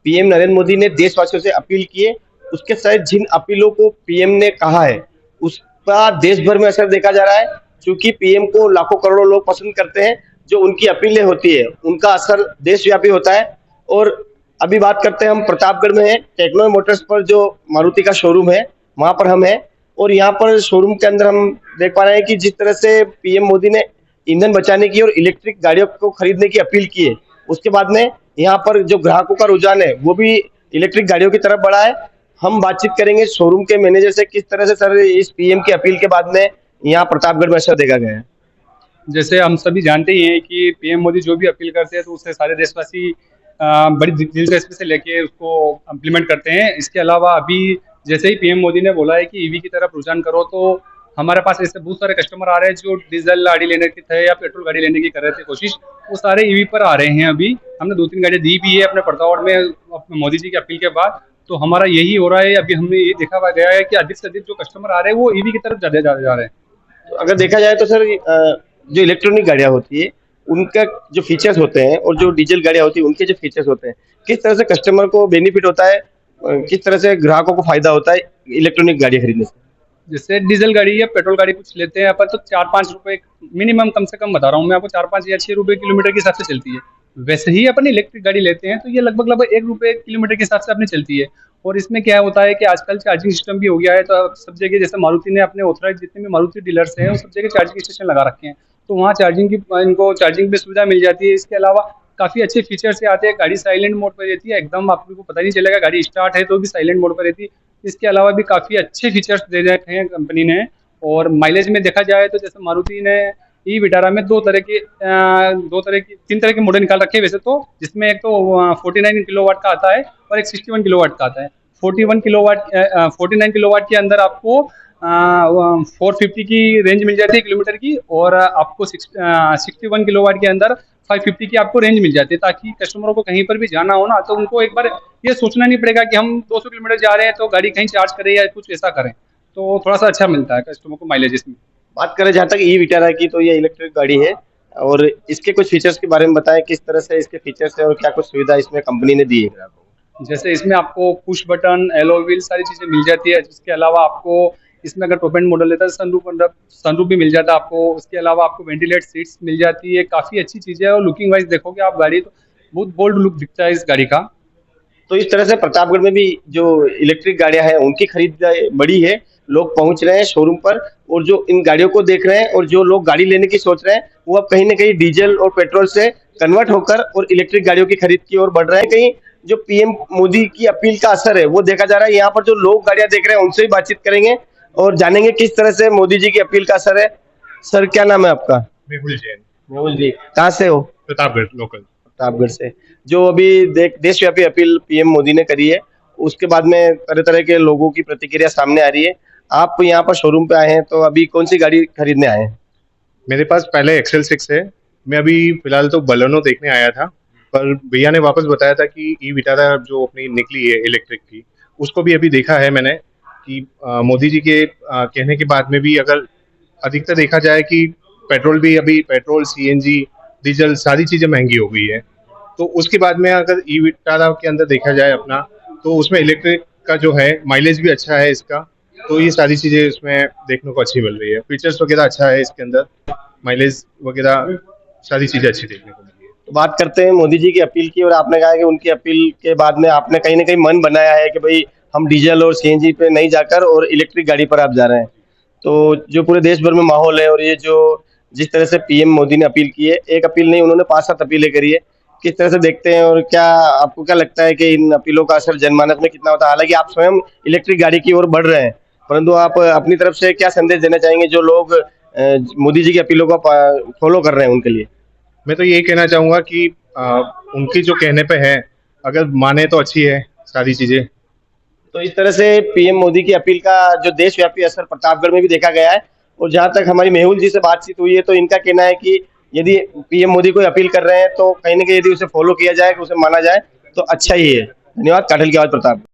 PM Narendra Modi ने देशवासियों से अपील की है, उसके साथ जिन अपीलों को पीएम ने कहा है, उसका देश भर में असर देखा जा रहा है। क्योंकि पीएम को लाखों करोड़ों लोग पसंद करते हैं, जो उनकी अपीलें होती है, उनका असर देशव्यापी होता है। और अभी बात करते हैं, हम प्रतापगढ़ में हैं, टेक्नो मोटर्स पर जो मारुति का शोरूम है, वहाँ पर हम हैं। और यहाँ पर शोरूम के अंदर हम देख पा रहे हैं कि जिस तरह से पीएम मोदी ने ईंधन बचाने की और इलेक्ट्रिक गाड़ियों को खरीदने की अपील की है, उसके बाद में यहाँ पर जो ग्राहकों का रुझान है वो भी इलेक्ट्रिक गाड़ियों की तरफ बढ़ा है। हम बातचीत करेंगे शोरूम के मैनेजर से, किस तरह से सर इस पीएम की अपील के बाद में यहाँ प्रतापगढ़ में असर देखा गया है। जैसे हम सभी जानते ही हैं कि पीएम मोदी जो भी अपील करते हैं तो उससे सारे देशवासी बड़ी दिलचस्पी से लेके उसको इम्प्लीमेंट करते हैं। इसके अलावा अभी जैसे ही पीएम मोदी ने बोला है कि ईवी की तरफ रुझान करो, तो हमारे पास ऐसे बहुत सारे कस्टमर आ रहे हैं जो डीजल गाड़ी लेने के थे या पेट्रोल गाड़ी लेने की कर रहे थे कोशिश, वो सारे ईवी पर आ रहे हैं। अभी हमने 2-3 गाड़ियाँ दी भी है अपने प्रतापगढ़ में मोदी जी की अपील के बाद। तो हमारा यही हो रहा है, अभी हमने ये देखा गया है कि अधिक से अधिक जो कस्टमर आ रहे हैं वो ईवी की तरफ ज्यादा जा रहे हैं। तो अगर देखा जाए तो सर जो इलेक्ट्रॉनिक गाड़ियाँ होती है, उनका जो फीचर्स होते हैं और जो डीजल गाड़ियाँ होती है उनके जो फीचर्स होते हैं, किस तरह से कस्टमर को बेनिफिट होता है, किस तरह से ग्राहकों को फायदा होता है इलेक्ट्रॉनिक गाड़ी खरीदने से। जैसे डीजल गाड़ी या पेट्रोल गाड़ी कुछ लेते हैं अपन तो 4-5 रुपए मिनिमम, कम से कम बता रहा हूँ मैं आपको, 4-5 या 6 रुपए किलोमीटर के हिसाब से चलती है। वैसे ही अपन इलेक्ट्रिक गाड़ी लेते हैं तो ये लगभग 1 रुपए किलोमीटर के हिसाब से अपनी चलती है। और इसमें क्या होता है कि आजकल चार्जिंग सिस्टम भी हो गया है, तो सब जगह जैसे मारुति ने अपने ऑथराइज जितने भी मारुति डीलर्स हैं उन सब जगह चार्जिंग स्टेशन लगा रखे हैं, तो वहाँ इनको चार्जिंग की सुविधा मिल जाती है। इसके अलावा काफी अच्छे फीचर्स से आते हैं, गाड़ी साइलेंट मोड पर रहती है, एकदम आपको पता नहीं चलेगा, गाड़ी स्टार्ट है तो भी साइलेंट मोड पर रहती है। इसके अलावा भी काफी अच्छे फीचर्स दे रखे हैं कंपनी ने। और माइलेज में देखा जाए तो जैसे मारुति ने ई विटारा में 3 तरह के मॉडल निकाल रखे हैं वैसे तो, जिसमें एक तो 49 किलोवाट का आता है और एक 61 किलोवाट का आता है। 49 किलोवाट के अंदर आपको 450 की रेंज मिल जाती है किलोमीटर की, और आपको 61 किलोवाट के अंदर 550 की आपको रेंज मिल जाती है, ताकि कस्टमरों को कहीं पर भी जाना हो ना तो उनको एक बार ये सोचना नहीं पड़ेगा कि हम 200 किलोमीटर जा रहे हैं तो गाड़ी कहीं चार्ज करें या कुछ ऐसा करें। तो थोड़ा सा अच्छा मिलता है कस्टमर को माइलेज इसमें। बात करें जहाँ तक ई विटारा की, तो ये इलेक्ट्रिक गाड़ी है और इसके कुछ फीचर्स के बारे में बताएं, किस तरह से इसके फीचर्स है और क्या कुछ सुविधा इसमें कंपनी ने दी है ग्राहकों को। जैसे इसमें आपको पुश बटन, एलो व्हील सारी चीजें मिल जाती है। इसके अलावा आपको इसमें अगर टॉप एंड मॉडल लेता है सनरूफ भी मिल जाता है आपको। उसके अलावा आपको वेंटिलेट सीट्स मिल जाती है, काफी अच्छी चीजें है। और लुकिंग वाइज देखोगे आप गाड़ी तो बहुत बोल्ड लुक दिखता है इस गाड़ी का। तो इस तरह से प्रतापगढ़ में भी जो इलेक्ट्रिक गाड़ियां हैं उनकी खरीद बड़ी है, लोग पहुंच रहे हैं शोरूम पर और जो इन गाड़ियों को देख रहे हैं, और जो लोग गाड़ी लेने की सोच रहे हैं वो अब कहीं ना कहीं डीजल और पेट्रोल से कन्वर्ट होकर और इलेक्ट्रिक गाड़ियों की खरीद की ओर बढ़ रहे हैं। कहीं जो पीएम मोदी की अपील का असर है वो देखा जा रहा है। यहाँ पर जो लोग गाड़ियां देख रहे हैं उनसे भी बातचीत करेंगे और जानेंगे किस तरह से मोदी जी की अपील का असर है। सर क्या नाम है आपका? मेहुल जैन। मेहुल जी, कहाँ से हो? प्रतापगढ़ लोकल। प्रतापगढ़ से। जो अभी देशव्यापी अपील पीएम मोदी ने करी है, उसके बाद में तरह तरह के लोगों की प्रतिक्रिया सामने आ रही है। आप यहाँ पर शोरूम पे आए हैं, तो अभी कौन सी गाड़ी खरीदने आए हैं? मेरे पास पहले एक्सेल 6 है। मैं अभी फिलहाल तो बलेनो देखने आया था, पर भैया ने वापस बताया था कि ई विटारा जो अपनी निकली है इलेक्ट्रिक की, उसको भी अभी देखा है मैंने कि मोदी जी के कहने के बाद में भी अगर अधिकतर देखा जाए कि पेट्रोल सीएनजी डीजल सारी चीजें महंगी हो गई है, तो उसके बाद में अगर ई विटारा के अंदर देखा जाए अपना, तो उसमें इलेक्ट्रिक का जो है माइलेज भी अच्छा है इसका। तो ये सारी चीजें इसमें देखने को अच्छी मिल रही है, फीचर्स वगैरह अच्छा है इसके अंदर, माइलेज वगैरह सारी चीजें अच्छी देखने को मिल रही है। तो बात करते हैं मोदी जी की अपील की, और आपने कहा कि उनकी अपील के बाद में आपने कहीं ना कहीं मन बनाया है कि भाई हम डीजल और सीएनजी पे नहीं जाकर और इलेक्ट्रिक गाड़ी पर आप जा रहे हैं। तो जो पूरे देश भर में माहौल है और ये जो जिस तरह से पीएम मोदी ने अपील की है, एक अपील नहीं उन्होंने 5-7 अपीलें करी है, किस तरह से देखते हैं और क्या आपको क्या लगता है कि इन अपीलों का असर जनमानस में कितना होता है? हालांकि आप स्वयं इलेक्ट्रिक गाड़ी की ओर बढ़ रहे हैं, परंतु आप अपनी तरफ से क्या संदेश देना चाहेंगे जो लोग मोदी जी की अपीलों को फॉलो कर रहे हैं उनके लिए? मैं तो यही कहना चाहूंगा कि उनकी जो कहने पे है अगर माने तो अच्छी है सारी चीजें। तो इस तरह से पीएम मोदी की अपील का जो देशव्यापी असर प्रतापगढ़ में भी देखा गया है। और जहां तक हमारी मेहुल जी से बातचीत हुई है, तो इनका कहना है कि यदि पीएम मोदी कोई अपील कर रहे हैं तो कहीं ना कहीं यदि उसे फॉलो किया जाए, उसे माना जाए तो अच्छा ही है। धन्यवाद। काठल की आवाज, प्रताप।